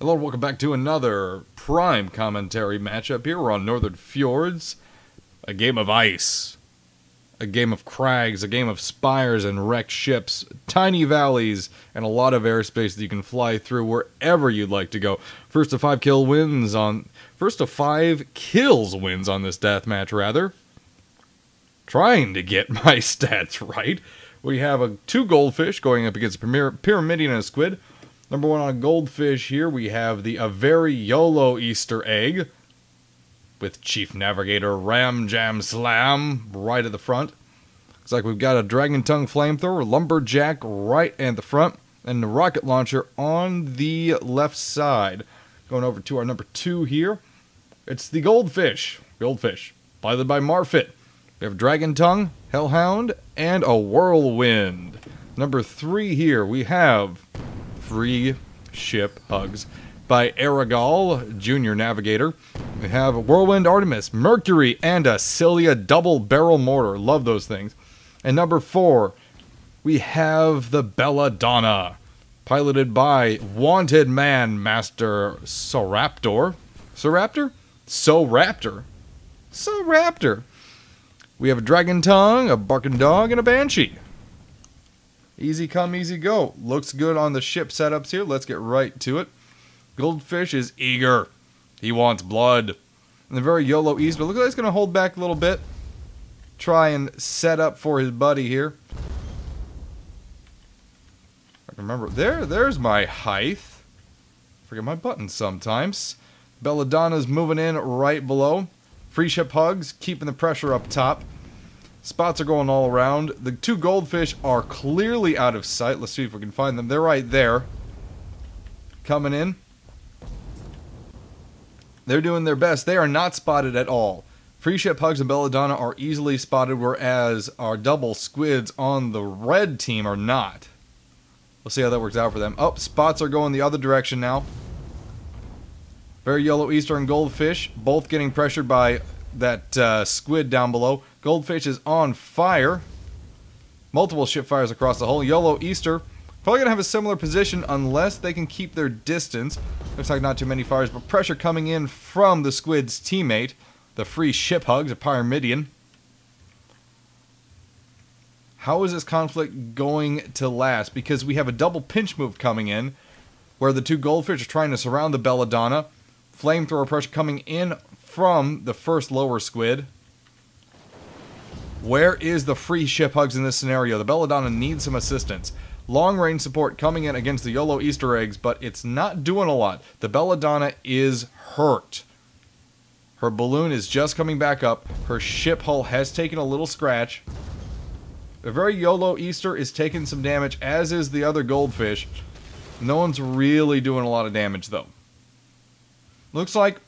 Hello, welcome back to another Prime commentary matchup here. We're on Northern Fjords. A game of ice. A game of crags, a game of spires and wrecked ships, tiny valleys, and a lot of airspace that you can fly through wherever you'd like to go. First to 5 kills wins on this deathmatch, rather. Trying to get my stats right. We have two goldfish going up against a Pyramidian and a squid. Number one on goldfish here, we have a very YOLO Easter egg with Chief Navigator Ram Jam Slam right at the front. Looks like we've got a Dragon Tongue Flamethrower, Lumberjack right at the front, and the rocket launcher on the left side. Going over to our number 2 here. It's the goldfish. Goldfish, piloted by Marfit. We have Dragon Tongue, Hellhound, and a Whirlwind. Number 3 here, we have Free Ship Hugs by Aragal, Junior Navigator. We have a Whirlwind Artemis, Mercury, and a Cilia double barrel mortar. Love those things. And number 4, we have the Belladonna, piloted by Wanted Man Master Soraptor. Soraptor. We have a Dragon Tongue, a Barking Dog, and a Banshee. Easy come, easy go. Looks good on the ship setups here. Let's get right to it. Goldfish is eager. He wants blood. And the very YOLO East, but look like he's going to hold back a little bit. Try and set up for his buddy here. I can remember. There's my height. Forget my buttons sometimes. Belladonna's moving in right below. Free ship hugs, keeping the pressure up top. Spots are going all around. The 2 goldfish are clearly out of sight. Let's see if we can find them. They're right there. Coming in. They're doing their best. They are not spotted at all. Free ship hugs and Belladonna are easily spotted, whereas our double squids on the red team are not. We'll see how that works out for them. Oh, spots are going the other direction now. Very YOLO Easter and goldfish, both getting pressured by that squid down below. Goldfish is on fire. Multiple ship fires across the hull. YOLO Easter probably going to have a similar position unless they can keep their distance. Looks like not too many fires, but pressure coming in from the squid's teammate, the Free Ship Hugs, a Pyramidian. How is this conflict going to last? Because we have a double pinch move coming in where the 2 goldfish are trying to surround the Belladonna. Flamethrower pressure coming in from the first lower squid. Where is the Free Ship Hugs in this scenario? The Belladonna needs some assistance. Long range support coming in against the YOLO Easter eggs, but it's not doing a lot. The Belladonna is hurt. Her balloon is just coming back up. Her ship hull has taken a little scratch. The very YOLO Easter is taking some damage, as is the other goldfish. No one's really doing a lot of damage, though. Looks like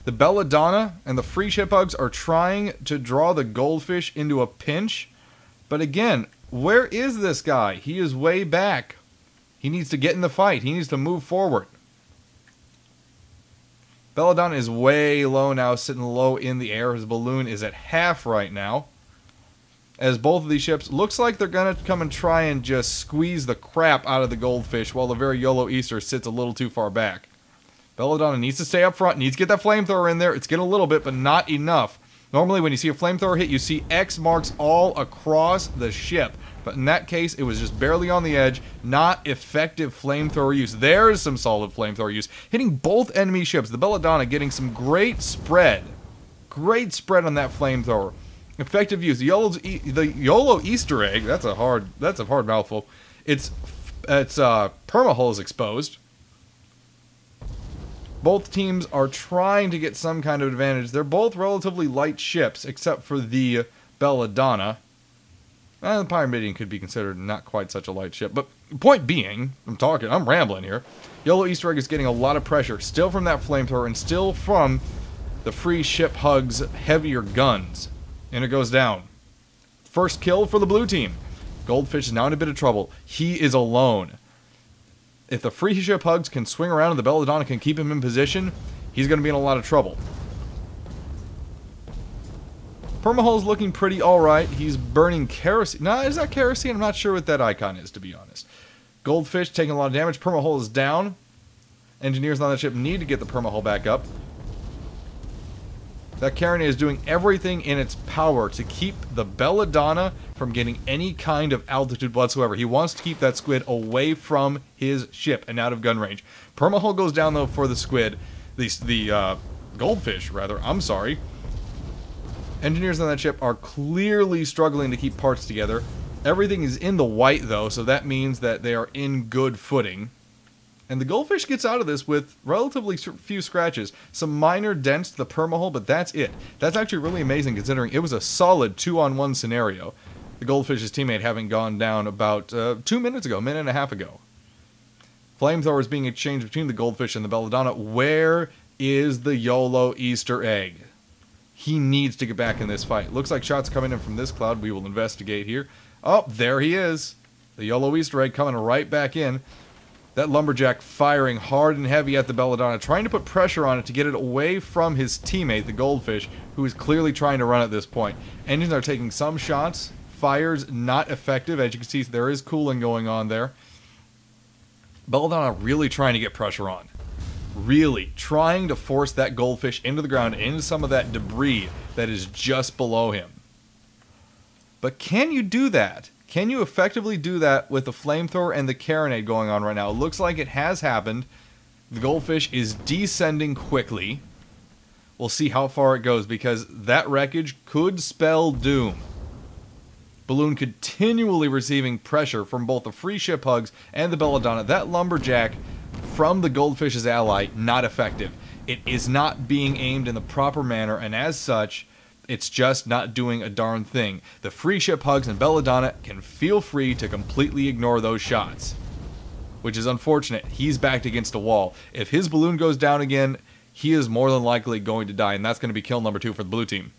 the Belladonna and the Free Ship Hugs are trying to draw the goldfish into a pinch. But again, where is this guy? He is way back. He needs to get in the fight. He needs to move forward. Belladonna is way low now, sitting low in the air. His balloon is at half right now. As both of these ships, looks like they're going to come and try and just squeeze the crap out of the goldfish while the very YOLO Easter sits a little too far back. Belladonna needs to stay up front, needs to get that flamethrower in there. It's getting a little bit, but not enough. Normally, when you see a flamethrower hit, you see X marks all across the ship. But in that case, it was just barely on the edge. Not effective flamethrower use. There's some solid flamethrower use. Hitting both enemy ships. The Belladonna getting some great spread. Great spread on that flamethrower. Effective use. The YOLO Easter egg. That's a hard mouthful. Its permahull is exposed. Both teams are trying to get some kind of advantage. They're both relatively light ships, except for the Belladonna. The Pyramidian could be considered not quite such a light ship. But point being, I'm rambling here. YOLO Easter egg is getting a lot of pressure, still from that flamethrower, and still from the Free Ship Hugs heavier guns. And it goes down. First kill for the blue team. Goldfish is now in a bit of trouble. He is alone. If the Free Ship Hugs can swing around and the Belladonna can keep him in position, he's going to be in a lot of trouble. Permahull's looking pretty alright. He's burning kerosene. No, is that kerosene? I'm not sure what that icon is, to be honest. Goldfish taking a lot of damage. Permahull is down. Engineers on that ship need to get the permahull back up. That carronade is doing everything in its power to keep the Belladonna from getting any kind of altitude whatsoever. He wants to keep that squid away from his ship and out of gun range. Permahull goes down, though, for the squid. The goldfish, rather. I'm sorry. Engineers on that ship are clearly struggling to keep parts together. Everything is in the white, though, so that means that they are in good footing. And the goldfish gets out of this with relatively few scratches. Some minor dents to the permahull, but that's it. That's actually really amazing considering it was a solid 2-on-1 scenario. The goldfish's teammate having gone down about 2 minutes ago, a minute and a half ago. Flamethrowers being exchanged between the goldfish and the Belladonna. Where is the YOLO Easter egg? He needs to get back in this fight. Looks like shots coming in from this cloud. We will investigate here. Oh, there he is. The YOLO Easter egg coming right back in. That lumberjack firing hard and heavy at the Belladonna, trying to put pressure on it to get it away from his teammate, the goldfish, who is clearly trying to run at this point. Engines are taking some shots. Fires not effective. As you can see, there is cooling going on there. Belladonna really trying to get pressure on. Really trying to force that goldfish into the ground, into some of that debris that is just below him. But can you do that? Can you effectively do that with the flamethrower and the carronade going on right now? It looks like it has happened. The goldfish is descending quickly. We'll see how far it goes because that wreckage could spell doom. Balloon continually receiving pressure from both the free ship hugs and the Belladonna. That lumberjack from the goldfish's ally, not effective. It is not being aimed in the proper manner, and as such, it's just not doing a darn thing. The free ship hugs and Belladonna can feel free to completely ignore those shots, which is unfortunate. He's backed against a wall. If his balloon goes down again, he is more than likely going to die, and that's going to be kill number 2 for the blue team.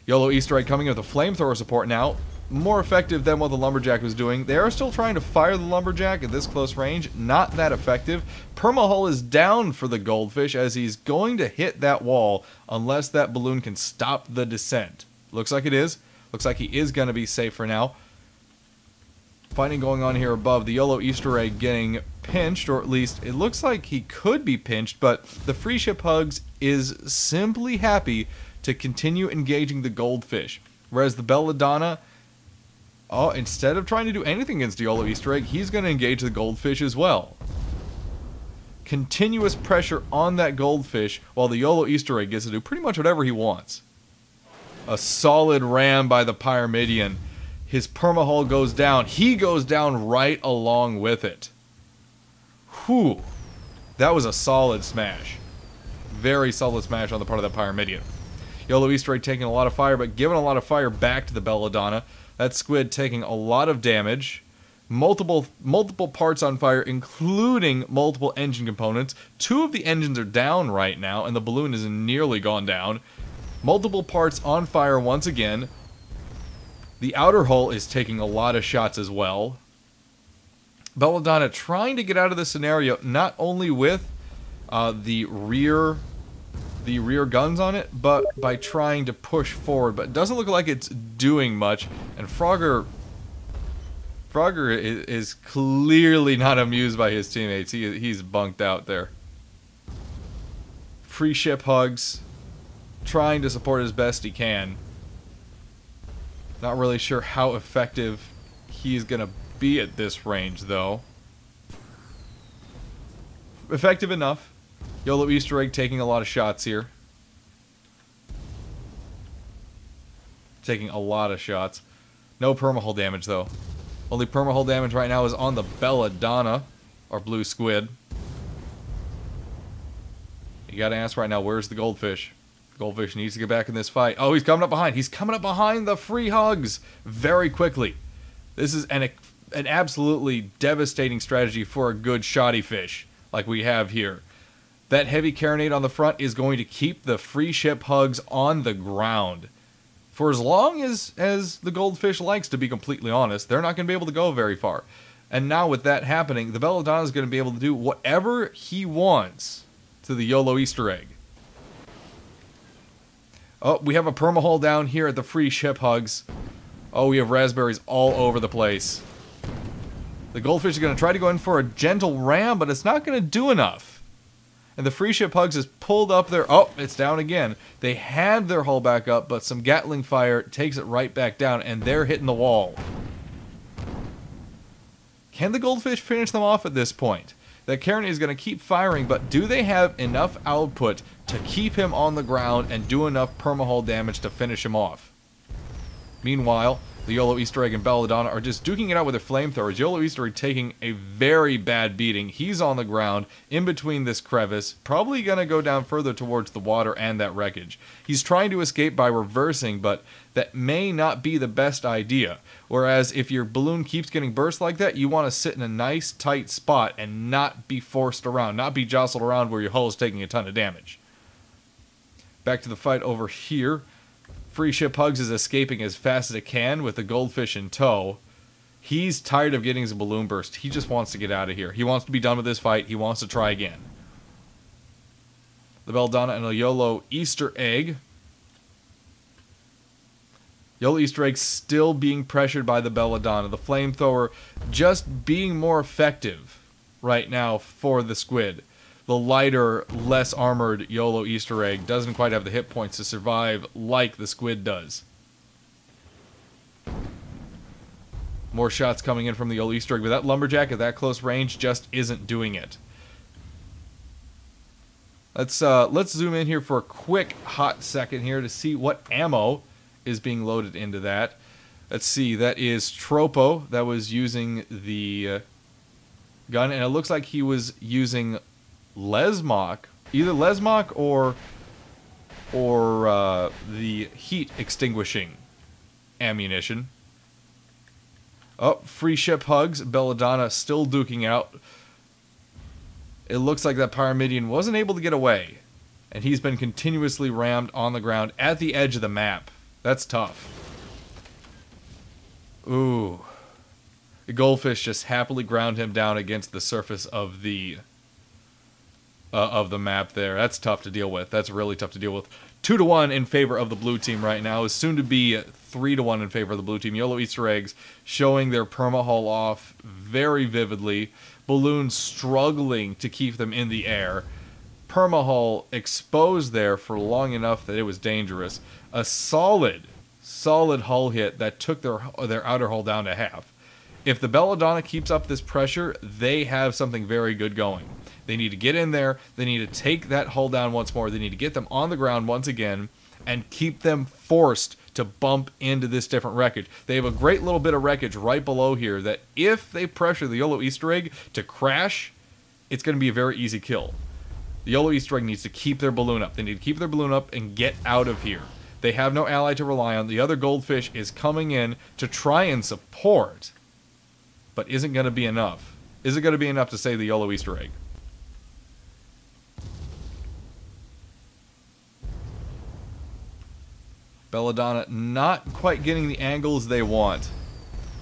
YOLO Easter egg coming with a flamethrower support now. More effective than what the lumberjack was doing. They are still trying to fire the lumberjack at this close range. Not that effective. Permahull is down for the goldfish as he's going to hit that wall unless that balloon can stop the descent. Looks like it is. Looks like he is going to be safe for now. Fighting going on here above. The YOLO Easter egg getting pinched, or at least it looks like he could be pinched, but the free ship hugs is simply happy to continue engaging the goldfish. Whereas the Belladonna, oh, instead of trying to do anything against the YOLO Easter egg, he's going to engage the goldfish as well. Continuous pressure on that goldfish while the YOLO Easter egg gets to do pretty much whatever he wants. A solid ram by the Pyramidion. His permahull goes down. He goes down right along with it. Whew. That was a solid smash. Very solid smash on the part of that Pyramidion. YOLO Easter egg taking a lot of fire, but giving a lot of fire back to the Belladonna. That squid taking a lot of damage. Multiple parts on fire, including multiple engine components. 2 of the engines are down right now, and the balloon is nearly gone down. Multiple parts on fire once again. The outer hull is taking a lot of shots as well. Belladonna trying to get out of this scenario, not only with the rear guns on it, but by trying to push forward. But it doesn't look like it's doing much. And Frogger is clearly not amused by his teammates. He's bunked out there. Free ship hugs, trying to support as best he can. Not really sure how effective he's going to be at this range, though. Effective enough. YOLO Easter egg taking a lot of shots here. Taking a lot of shots. No permahull damage, though. Only permahull damage right now is on the Belladonna, or blue squid. You gotta ask right now, where's the goldfish? The goldfish needs to get back in this fight. Oh, he's coming up behind. He's coming up behind the free hugs very quickly. This is an absolutely devastating strategy for a good shoddy fish like we have here. That heavy carronade on the front is going to keep the free ship hugs on the ground. For as long as the goldfish likes, to be completely honest, they're not going to be able to go very far. And now with that happening, the Belladonna is going to be able to do whatever he wants to the YOLO Easter egg. Oh, we have a permahull down here at the free ship hugs. Oh, we have raspberries all over the place. The goldfish is going to try to go in for a gentle ram, but it's not going to do enough. And the free ship Hugs is pulled up there. Oh, it's down again. They had their hull back up, but some Gatling fire takes it right back down, and they're hitting the wall. Can the Goldfish finish them off at this point? That Carney is going to keep firing, but do they have enough output to keep him on the ground and do enough permahull damage to finish him off? Meanwhile, the YOLO Easter Egg and Belladonna are just duking it out with their flamethrowers. YOLO Easter Egg taking a very bad beating. He's on the ground in between this crevice, probably going to go down further towards the water and that wreckage. He's trying to escape by reversing, but that may not be the best idea. Whereas if your balloon keeps getting burst like that, you want to sit in a nice tight spot and not be forced around, not be jostled around where your hull is taking a ton of damage. Back to the fight over here. Free ship Hugs is escaping as fast as it can with the Goldfish in tow. He's tired of getting his balloon burst. He just wants to get out of here. He wants to be done with this fight. He wants to try again. The Belladonna and the YOLO Easter Egg. YOLO Easter Egg still being pressured by the Belladonna. The flamethrower just being more effective right now for the squid. The lighter, less armored YOLO Easter Egg doesn't quite have the hit points to survive like the squid does. More shots coming in from the YOLO Easter Egg, but that lumberjack at that close range just isn't doing it. Let's zoom in here for a quick hot second here to see what ammo is being loaded into that. Let's see, that is Tropo that was using the gun, and it looks like he was using Lesmok, either Lesmok or the heat extinguishing ammunition. Oh, free ship Hugs. Belladonna still duking out. It looks like that Pyramidion wasn't able to get away, and he's been continuously rammed on the ground at the edge of the map. That's tough. Ooh. The Goldfish just happily ground him down against the surface of the map there. That's tough to deal with. That's really tough to deal with. 2-1 in favor of the blue team right now. Is soon to be 3-1 in favor of the blue team. YOLO Easter Eggs showing their permahull off very vividly. Balloons struggling to keep them in the air. Permahull exposed there for long enough that it was dangerous. A solid hull hit that took their outer hull down to half. If the Belladonna keeps up this pressure, they have something very good going. They need to get in there. They need to take that hull down once more. They need to get them on the ground once again and keep them forced to bump into this different wreckage. They have a great little bit of wreckage right below here that if they pressure the YOLO Easter Egg to crash, it's going to be a very easy kill. The YOLO Easter Egg needs to keep their balloon up. They need to keep their balloon up and get out of here. They have no ally to rely on. The other Goldfish is coming in to try and support, but isn't going to be enough. Is it going to be enough to save the YOLO Easter Egg? Belladonna not quite getting the angles they want.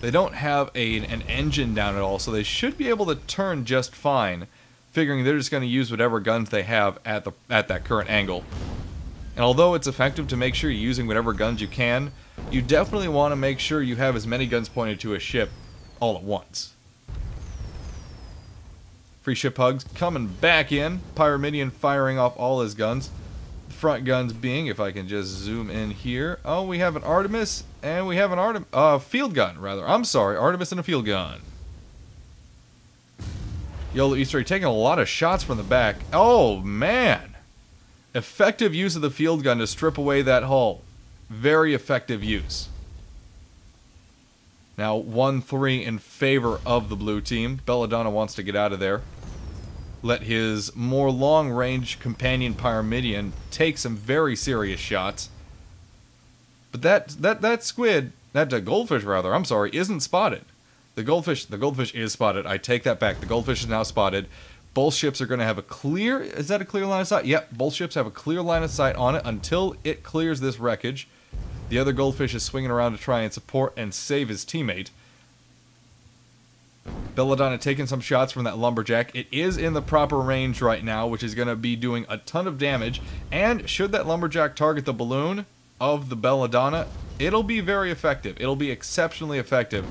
They don't have an engine down at all, so they should be able to turn just fine, figuring they're just going to use whatever guns they have at that current angle. And although it's effective to make sure you're using whatever guns you can, you definitely want to make sure you have as many guns pointed to a ship all at once. Free ship Hugs coming back in. Pyramidion firing off all his guns. Front guns being, if I can just zoom in here. Oh, we have an Artemis, and we have an field gun, rather. I'm sorry, Artemis and a field gun. YOLO Easter Egg taking a lot of shots from the back. Oh, man. Effective use of the field gun to strip away that hull. Very effective use. Now, 1-3 in favor of the blue team. Belladonna wants to get out of there. Let his more long-range companion Pyramidion take some very serious shots. But that squid, that goldfish rather, I'm sorry, isn't spotted. The goldfish is spotted. I take that back. The goldfish is now spotted. Both ships are going to have a clear, is that a clear line of sight? Yep, both ships have a clear line of sight on it until it clears this wreckage. The other goldfish is swinging around to try and support and save his teammate. Belladonna taking some shots from that lumberjack. It is in the proper range right now, which is going to be doing a ton of damage. And should that lumberjack target the balloon of the Belladonna, it'll be very effective. It'll be exceptionally effective.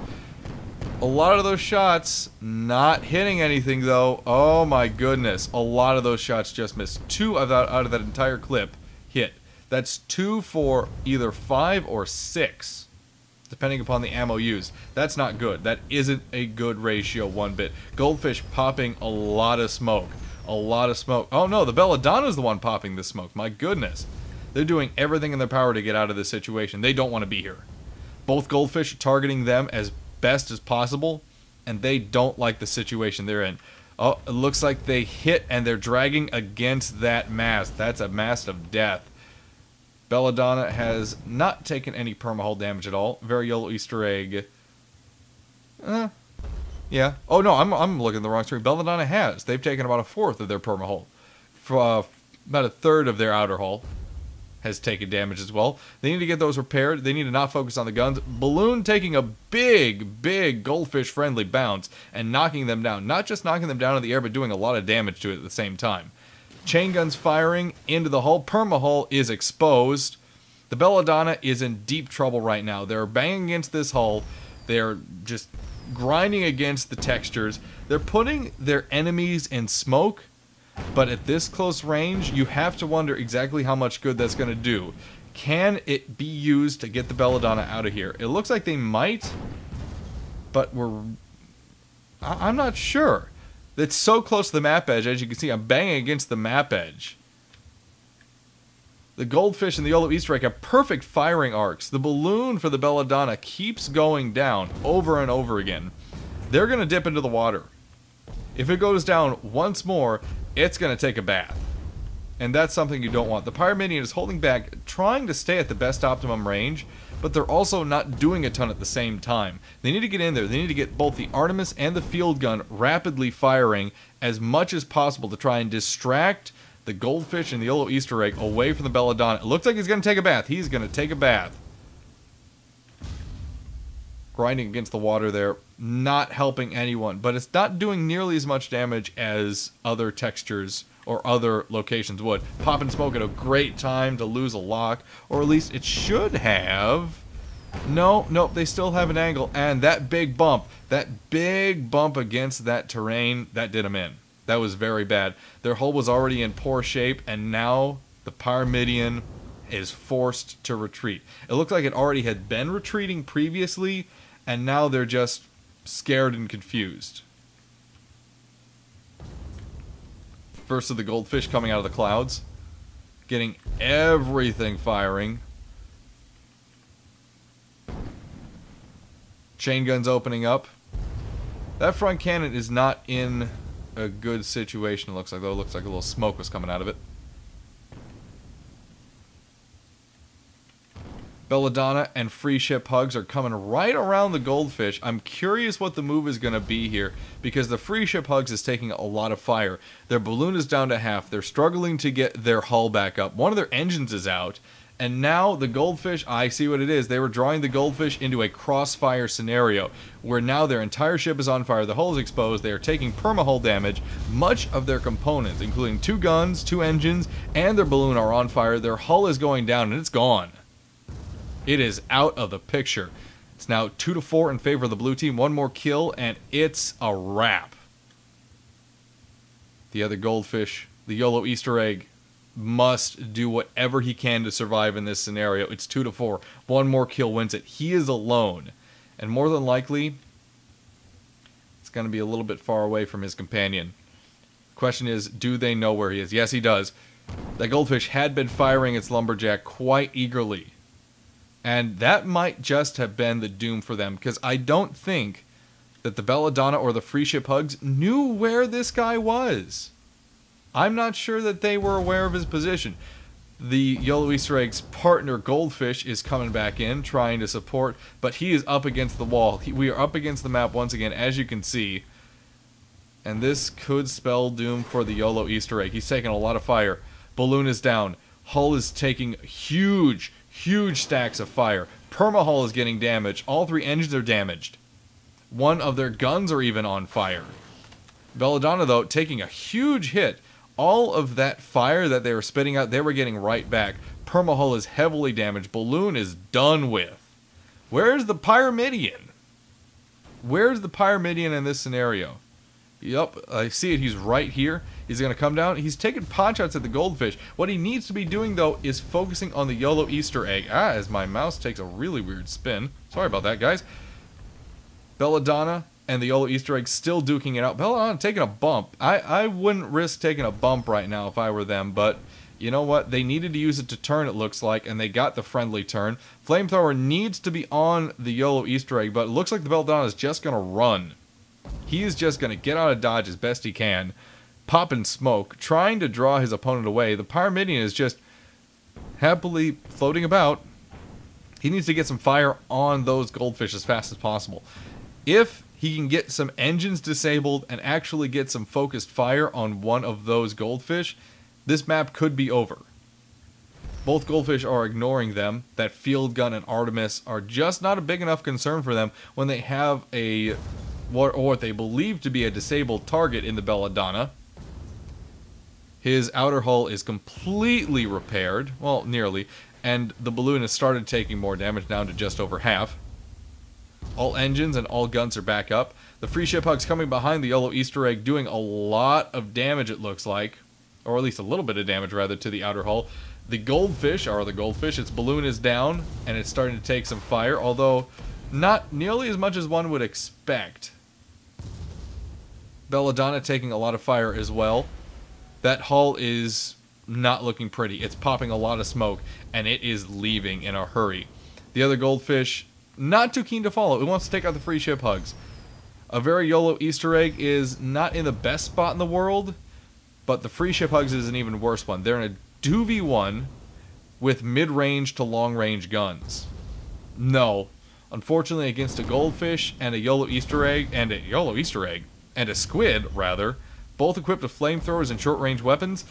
A lot of those shots not hitting anything, though. Oh, my goodness. A lot of those shots just missed. 2 out of that entire clip hit. That's 2 for either 5 or 6, depending upon the ammo used. That's not good. That isn't a good ratio one bit. Goldfish popping a lot of smoke. A lot of smoke. Oh, no, the Belladonna's the one popping the smoke. My goodness. They're doing everything in their power to get out of this situation. They don't want to be here. Both goldfish are targeting them as best as possible, and they don't like the situation they're in. Oh, it looks like they hit and they're dragging against that mast. That's a mast of death. Belladonna has not taken any permahull damage at all. Very yellow Easter egg. Yeah. Oh no, I'm looking at the wrong screen. Belladonna has. They've taken about 1/4 of their permahull. About 1/3 of their outer hull has taken damage as well. They need to get those repaired. They need to not focus on the guns. Balloon taking a big goldfish-friendly bounce and knocking them down. Not just knocking them down in the air, but doing a lot of damage to it at the same time. Chain guns firing into the hull. Permahull is exposed. The Belladonna is in deep trouble right now. They're banging against this hull. They're just grinding against the textures. They're putting their enemies in smoke. But at this close range, you have to wonder exactly how much good that's going to do. Can it be used to get the Belladonna out of here? It looks like they might, but I'm not sure. It's so close to the map edge. As you can see, I'm banging against the map edge. The goldfish and the yellow Easter egg have perfect firing arcs. The balloon for the Belladonna keeps going down over and over again. They're going to dip into the water. If it goes down once more, it's going to take a bath. And that's something you don't want. The Pyramidion is holding back, trying to stay at the best optimum range, but they're also not doing a ton at the same time. They need to get in there. They need to get both the Artemis and the field gun rapidly firing as much as possible to try and distract the goldfish and the yellow Easter egg away from the Belladonna. It looks like he's going to take a bath. He's going to take a bath. Grinding against the water there, not helping anyone, but it's not doing nearly as much damage as other textures or other locations would. Pop and smoke at a great time to lose a lock, or at least it should have. Nope, they still have an angle, and that big bump against that terrain, that did them in. That was very bad. Their hull was already in poor shape, and now the Pyramidion is forced to retreat. It looked like it already had been retreating previously, and now they're just scared and confused. First of the goldfish coming out of the clouds, getting everything firing. Chain guns opening up. That front cannon is not in a good situation, it looks like, though. It looks like a little smoke was coming out of it. Belladonna and free ship hugs are coming right around the goldfish. I'm curious what the move is going to be here, because the free ship hugs is taking a lot of fire. Their balloon is down to half. They're struggling to get their hull back up. One of their engines is out. And now the goldfish, I see what it is. They were drawing the goldfish into a crossfire scenario, where now their entire ship is on fire, the hull is exposed, they are taking permahull damage, much of their components, including 2 guns, 2 engines, and their balloon are on fire. Their hull is going down, and it's gone. It is out of the picture. It's now 2-4 in favor of the blue team. One more kill, and it's a wrap. The other goldfish, the yellow Easter egg, must do whatever he can to survive in this scenario. It's 2-4. One more kill wins it. He is alone. And more than likely, it's going to be a little bit far away from his companion. Question is, do they know where he is? Yes, he does. That goldfish had been firing its lumberjack quite eagerly. And that might just have been the doom for them, because I don't think that the Belladonna or the free ship hugs knew where this guy was. I'm not sure that they were aware of his position. The yellow Easter egg's partner, Goldfish, is coming back in, trying to support, but he is up against the wall. We are up against the map once again, as you can see. And this could spell doom for the yellow Easter egg. He's taking a lot of fire. Balloon is down. Hull is taking huge stacks of fire. Permahull is getting damaged. All 3 engines are damaged. One of their guns are even on fire. Belladonna, though, taking a huge hit. All of that fire that they were spitting out, they were getting right back. Permahull is heavily damaged. Balloon is done with. Where's the Pyramidion? Where's the Pyramidion in this scenario? Yup, I see it. He's right here. He's going to come down. He's taking pot shots at the goldfish. What he needs to be doing, though, is focusing on the YOLO Easter egg. As my mouse takes a really weird spin. Sorry about that, guys. Belladonna and the YOLO Easter egg still duking it out. Belladonna taking a bump. I wouldn't risk taking a bump right now if I were them, but you know what? They needed to use it to turn, it looks like, and they got the friendly turn. Flamethrower needs to be on the YOLO Easter egg, but it looks like the Belladonna is just going to run. He is just going to get out of dodge as best he can, popping smoke, trying to draw his opponent away. The Pyramidion is just happily floating about. He needs to get some fire on those goldfish as fast as possible. If he can get some engines disabled and actually get some focused fire on one of those goldfish, this map could be over. Both goldfish are ignoring them. That field gun and Artemis are just not a big enough concern for them when they have a what they believe to be a disabled target in the Belladonna. His outer hull is completely repaired, well, nearly, and the balloon has started taking more damage, down to just over half. All engines and all guns are back up. The free ship hug's coming behind the YOLO Easter egg, doing a lot of damage, it looks like, or at least a little bit of damage, rather, to the outer hull. The goldfish, its balloon is down, and it's starting to take some fire, although not nearly as much as one would expect. Belladonna taking a lot of fire as well. That hull is not looking pretty. It's popping a lot of smoke, and it is leaving in a hurry. The other goldfish, not too keen to follow. It wants to take out the free ship hugs. A very YOLO Easter egg is not in the best spot in the world, but the free ship hugs is an even worse one. They're in a 2v1 with mid-range to long-range guns. No. Unfortunately, against a goldfish and a YOLO Easter egg, and a squid, rather, both equipped with flamethrowers and short-range weapons,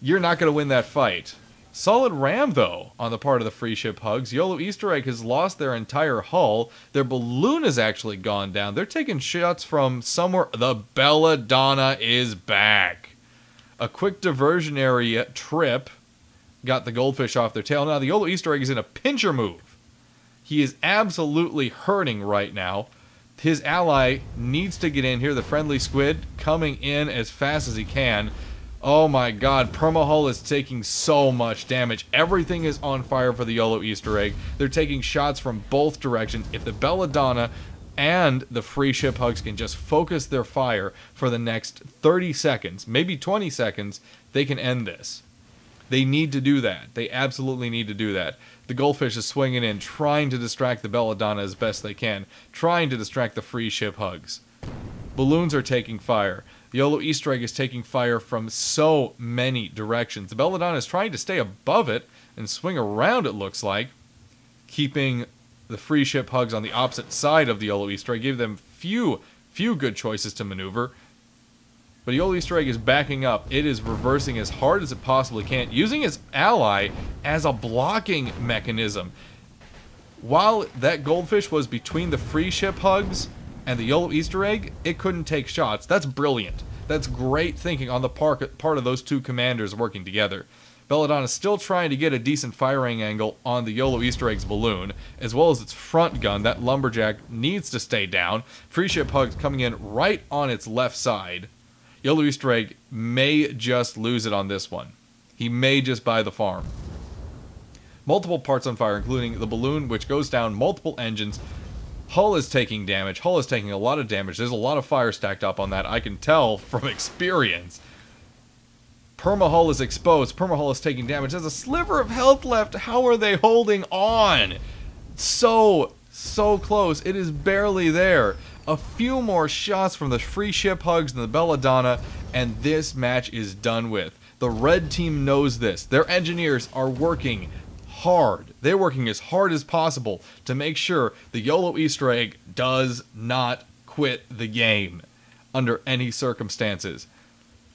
you're not going to win that fight. Solid ram, though, on the part of the free ship hugs. YOLO Easter egg has lost their entire hull. Their balloon has actually gone down. They're taking shots from somewhere. The Belladonna is back. A quick diversionary trip got the goldfish off their tail. Now the YOLO Easter egg is in a pincher move. He is absolutely hurting right now. His ally needs to get in here. The friendly squid coming in as fast as he can. Oh my god, Permahull is taking so much damage. Everything is on fire for the YOLO Easter egg. They're taking shots from both directions. If the Belladonna and the free ship hugs can just focus their fire for the next 30 seconds, maybe 20 seconds, they can end this. They need to do that. They absolutely need to do that. The goldfish is swinging in, trying to distract the Belladonna as best they can, trying to distract the free ship hugs. Balloons are taking fire. The YOLO Easter egg is taking fire from so many directions. The Belladonna is trying to stay above it and swing around, it looks like, keeping the free ship hugs on the opposite side of the YOLO Easter egg. Gave them few good choices to maneuver. But YOLO Easter egg is backing up. It is reversing as hard as it possibly can, using its ally as a blocking mechanism. While that goldfish was between the free ship hugs and the YOLO Easter egg, it couldn't take shots. That's brilliant. That's great thinking on the part of those two commanders working together. Belladonna is still trying to get a decent firing angle on the YOLO Easter egg's balloon, as well as its front gun. That lumberjack needs to stay down. Free ship hugs coming in right on its left side. YOLO Easter egg may just lose it on this one. He may just buy the farm. Multiple parts on fire, including the balloon, which goes down, multiple engines. Hull is taking damage. Hull is taking a lot of damage. There's a lot of fire stacked up on that. I can tell from experience. Permahull is exposed. Permahull is taking damage. There's a sliver of health left. How are they holding on? So close. It is barely there. A few more shots from the free ship hugs and the Belladonna, and this match is done with. The red team knows this. Their engineers are working hard. They're working as hard as possible to make sure the YOLO Easter egg does not quit the game under any circumstances.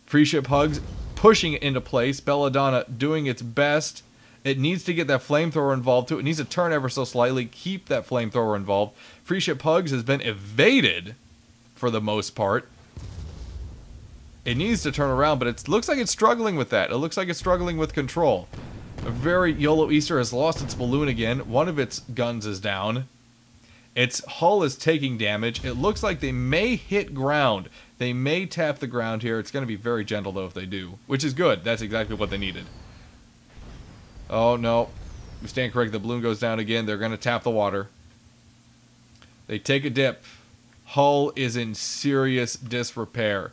Free ship hugs pushing it into place. Belladonna doing its best. It needs to get that flamethrower involved too. It needs to turn ever so slightly, keep that flamethrower involved. Free ship hugs has been evaded for the most part. It needs to turn around, but it looks like it's struggling with that. It looks like it's struggling with control. A very YOLO Easter has lost its balloon again. One of its guns is down. Its hull is taking damage. It looks like they may hit ground. They may tap the ground here. It's going to be very gentle, though, if they do, which is good. That's exactly what they needed. Oh, no. We stand correct. The balloon goes down again. They're going to tap the water. They take a dip. Hull is in serious disrepair.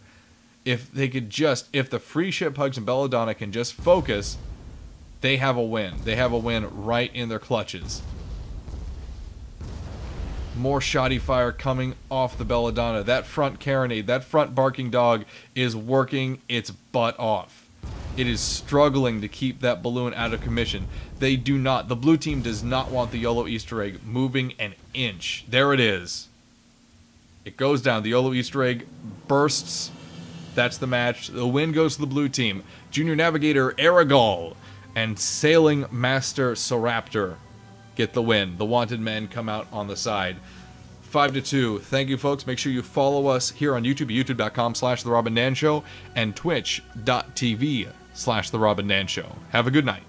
If they could just, if the free ship hugs and Belladonna can just focus, they have a win. They have a win right in their clutches. More shoddy fire coming off the Belladonna. That front carronade, that front barking dog is working its butt off. It is struggling to keep that balloon out of commission. They do not. The blue team does not want the YOLO Easter egg moving an inch. There it is. It goes down. The YOLO Easter egg bursts. That's the match. The win goes to the blue team. Junior Navigator Aragol and Sailing Master Soraptor get the win. The wanted men come out on the side. 5-2. Thank you, folks. Make sure you follow us here on YouTube, youtube.com/The Rob and Dan Show, and twitch.tv/The Rob and Dan Show. Have a good night.